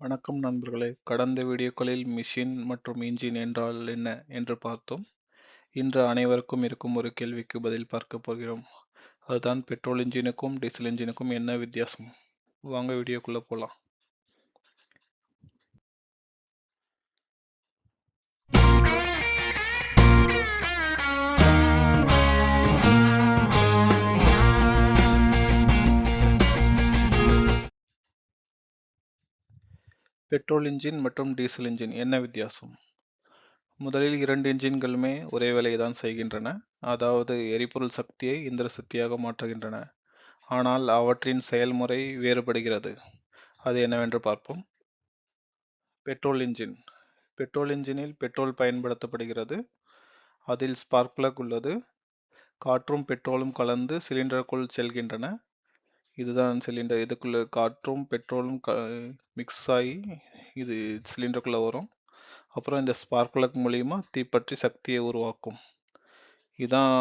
வணக்கம் நண்பர்களே. கடந்த வீடியோக்களில் மிஷின் மற்றும் இன்ஜின் என்றால் என்ன என்று பார்த்தோம். இன்று அனைவருக்கும் இருக்கும் ஒரு கேள்விக்கு பதில் பார்க்க போகிறோம். அதுதான் பெட்ரோல் இன்ஜினுக்கும் டீசல் இன்ஜினுக்கும் என்ன வித்தியாசம்? வாங்க வீடியோக்குள்ள போலாம். பெட்ரோல் இன்ஜின் மற்றும் டீசல் இன்ஜின் என்ன வித்தியாசம்? முதலில் இரண்டு இன்ஜின்களுமே ஒரே வேலையை தான் செய்கின்றன. அதாவது எரிபொருள் சக்தியை இயந்திர சக்தியாக மாற்றுகின்றன. ஆனால் அவற்றின் செயல்முறை வேறுபடுகிறது. அது என்னவென்று பார்ப்போம். Petrol engine. பெட்ரோல் இன்ஜினில் பெட்ரோல் பயன்படுத்தப்படுகிறது. அதில் ஸ்பார்க் பிளக் உள்ளது. காற்றும் பெட்ரோலும் கலந்து சிலிண்டருக்குள் செல்கின்றன. இதுதான் சிலிண்டர். இதுக்குள்ள காற்றும் பெட்ரோலும் மிக்ஸ் ஆகி இது சிலிண்டருக்குள்ள வரும். அப்புறம் இந்த ஸ்பார்க் பிளக் மூலியமா தீப்பற்றி சக்தியை உருவாக்கும். இதுதான்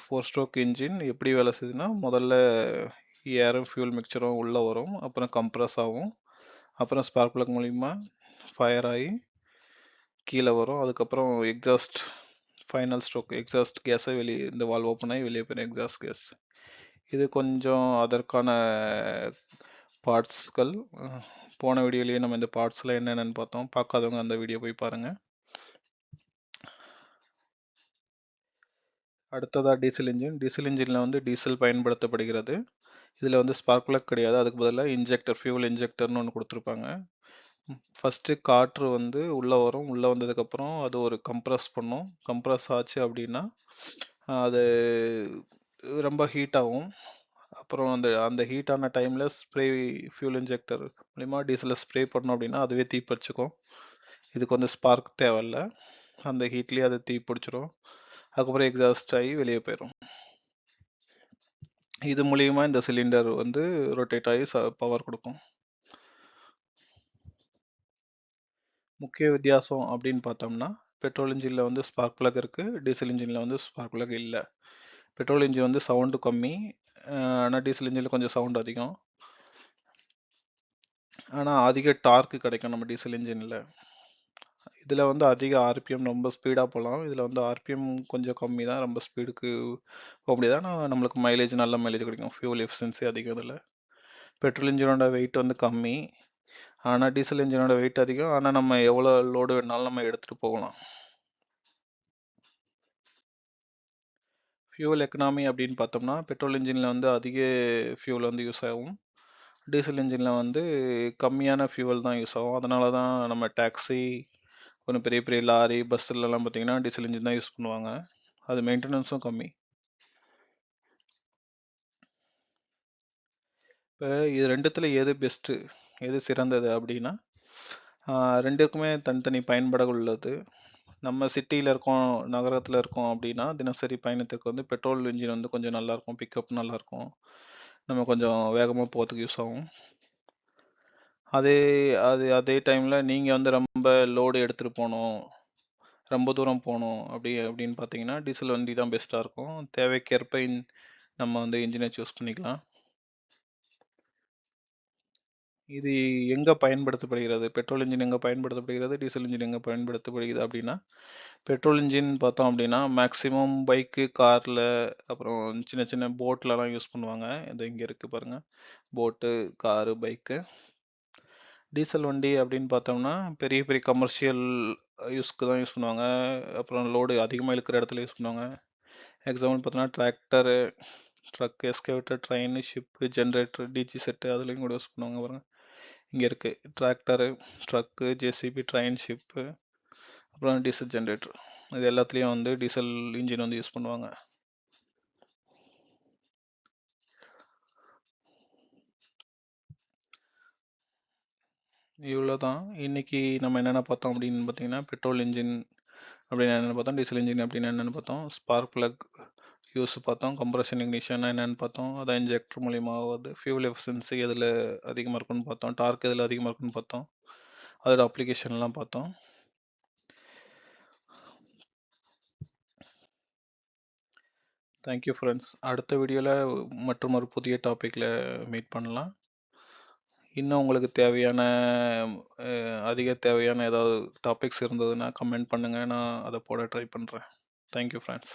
4 ஸ்ட்ரோக் இன்ஜின். எப்படி வேலை செய்யுதுன்னா, முதல்ல ஏரும் ஃபியூல் மிக்சரும் உள்ள வரும். அப்புறம் கம்ப்ரஸ் ஆகும். அப்புறம் ஸ்பார்க் பிளக் மூலியமா ஃபயர் ஆகி கீழே வரும். அதுக்கப்புறம் எக்ஸாஸ்ட் ஃபைனல் ஸ்ட்ரோக் எக்ஸாஸ்ட் கேஸை இந்த வால்வ் ஓப்பன் ஆகி வெளியே போயிடும் எக்ஸாஸ்ட் கேஸ். இது கொஞ்சம் அதற்கான பார்ட்ஸ்கள். போன வீடியோலயே நம்ம இந்த பார்ட்ஸ்லாம் என்னென்னு பார்த்தோம். பார்க்காதவங்க அந்த வீடியோ போய் பாருங்க. அடுத்ததா டீசல் இன்ஜின். டீசல் இன்ஜினில் வந்து டீசல் பயன்படுத்தப்படுகிறது. இதில் வந்து ஸ்பார்க் பிளக் கிடையாது. அதுக்கு பதிலாக இன்ஜெக்டர், ஃபியூல் இன்ஜெக்டர்னு ஒன்று கொடுத்துருப்பாங்க. ஃபஸ்ட்டு காற்று வந்து உள்ளே வரும். உள்ளே வந்ததுக்கப்புறம் அது ஒரு கம்ப்ரஸ் பண்ணும். கம்ப்ரஸ் ஆச்சு அப்படின்னா அது ரொம்ப ஹீட் ஆகும். அப்புறம் அந்த அந்த ஹீட்டான டைமில் ஸ்ப்ரே ஃபியூல் இன்ஜெக்டர் மூலிமா டீசலை ஸ்ப்ரே பண்ணோம் அப்படின்னா அதுவே தீப்பிடிச்சிக்கும். இதுக்கு வந்து ஸ்பார்க் தேவையில்ல. அந்த ஹீட்லேயே அது தீ பிடிச்சிரும். அதுக்கப்புறம் எக்ஸாஸ்ட் ஆகி வெளியே போயிடும். இது மூலியமா இந்த சிலிண்டர் வந்து ரொட்டேட் ஆகி பவர் கொடுக்கும். முக்கிய வித்தியாசம் அப்படின்னு பார்த்தோம்னா, பெட்ரோல் இன்ஜினில் வந்து ஸ்பார்க் பிளக் இருக்குது. டீசல் இன்ஜினில் வந்து ஸ்பார்க் பிளக் இல்லை. பெட்ரோல் இன்ஜின் வந்து சவுண்டு கம்மி. ஆனால் டீசல் இன்ஜினில் கொஞ்சம் சவுண்ட் அதிகம். ஆனால் அதிக டார்க்கு கிடைக்கும் நம்ம டீசல் இன்ஜினில். இதில் வந்து அதிக ஆர்பிஎம், ரொம்ப ஸ்பீடாக போகலாம். இதில் வந்து ஆர்பிஎம் கொஞ்சம் கம்மி தான். ரொம்ப ஸ்பீடுக்கு போக முடியாது. ஆனால் நம்மளுக்கு மைலேஜ், நல்ல மைலேஜ் கிடைக்கும். ஃபியூல் எஃபிஷியன்சி அதிகம் இதில். பெட்ரோல் இன்ஜினோட வெயிட் வந்து கம்மி. ஆனால் டீசல் இன்ஜினோட வெயிட் அதிகம். ஆனால் நம்ம எவ்வளோ லோடு வேணாலும் நம்ம எடுத்துகிட்டு போகலாம். ஃபியூல் எக்கனாமி அப்படின்னு பார்த்தோம்னா, பெட்ரோல் இன்ஜினில் வந்து அதிக ஃபியூல் வந்து யூஸ் ஆகும். டீசல் இன்ஜினில் வந்து கம்மியான ஃபியூவல் தான் யூஸ் ஆகும். அதனால தான் நம்ம டாக்ஸி, கொஞ்சம் பெரிய பெரிய லாரி, பஸ்ஸுலலாம் பார்த்தீங்கன்னா டீசல் இன்ஜின் தான் யூஸ் பண்ணுவாங்க. அது மெயின்டெனன்ஸும் கம்மி. இப்போ இது ரெண்டுத்தில் எது பெஸ்ட்டு, எது சிறந்தது அப்படின்னா, ரெண்டுக்குமே தனித்தனி பயன்பாடுகள் உள்ளது. நம்ம சிட்டியில் இருக்கோம், நகரத்தில் இருக்கோம் அப்படின்னா தினசரி பயணத்துக்கு வந்து பெட்ரோல் இன்ஜின் வந்து கொஞ்சம் நல்லாயிருக்கும், பிக்கப் நல்லாயிருக்கும். நம்ம கொஞ்சம் வேகமாக போகிறதுக்கு யூஸ் ஆகும். அதே அதே டைமில் நீங்கள் வந்து ரொம்ப லோடு எடுத்துகிட்டு போகணும், ரொம்ப தூரம் போகணும் அப்படின்னு பார்த்தீங்கன்னா டீசல் வண்டி தான் பெஸ்ட்டாக இருக்கும். தேவைக்கேற்ப நம்ம வந்து இன்ஜினை சூஸ் பண்ணிக்கலாம். இது எங்கே பயன்படுத்தப்படுகிறது, பெட்ரோல் இன்ஜின் எங்கே பயன்படுத்தப்படுகிறது, டீசல் இன்ஜின் எங்கே பயன்படுத்தப்படுகிறது அப்படின்னா, பெட்ரோல் இன்ஜின் பார்த்தோம் அப்படின்னா மேக்ஸிமம் பைக்கு, காரில், அப்புறம் சின்ன சின்ன போட்லலாம் யூஸ் பண்ணுவாங்க. இது இங்கே இருக்குது பாருங்கள், போட்டு, காரு, பைக்கு. டீசல் வண்டி அப்படின்னு பார்த்தோம்னா பெரிய பெரிய கமர்ஷியல் யூஸ்க்கு தான் யூஸ் பண்ணுவாங்க. அப்புறம் லோடு அதிகமாக இழுக்கிற இடத்துல யூஸ் பண்ணுவாங்க. எக்ஸாம்பிள் பார்த்தோன்னா tractor, truck, excavator, train, ship, generator, DG set அதுலேயும் கூட யூஸ் பண்ணுவாங்க பாருங்கள். இங்கே இருக்குது tractor, truck, JCB, train, ship, அப்புறம் டீசல் ஜென்ரேட்டர். இது எல்லாத்துலேயும் வந்து டீசல் இன்ஜின் வந்து யூஸ் பண்ணுவாங்க. இவ்வளோ தான். இன்றைக்கி நம்ம என்னென்ன பார்த்தோம் அப்படின்னு பார்த்தீங்கன்னா, பெட்ரோல் இன்ஜின் அப்படின்னு என்னென்னு பார்த்தோம், டீசல் இன்ஜின் அப்படின்னு என்னென்னு பார்த்தோம், ஸ்பார்க் பிளக் யூஸ் பார்த்தோம், கம்ப்ரஷன் இக்னிஷன் என்னென்னு பார்த்தோம், அதான் இன்ஜெக்டர் மூலிமா ஆகுது, ஃபியூல் எஃபிஷியன்சி எதில் அதிகமாக இருக்குன்னு பார்த்தோம், டார்க் எதில் அதிகமாக இருக்குன்னு பார்த்தோம், அதோட அப்ளிகேஷன்லாம் பார்த்தோம். Thank you friends. அடுத்த வீடியோவில் மற்றும் ஒரு புதிய டாப்பிக்கில் மீட் பண்ணலாம். இன்னும் உங்களுக்கு தேவையான அதிக தேவையான ஏதாவது டாபிக்ஸ் இருந்ததுன்னா கமெண்ட் பண்ணுங்கள், நான் அதை போட ட்ரை பண்ணுறேன். Thank you friends.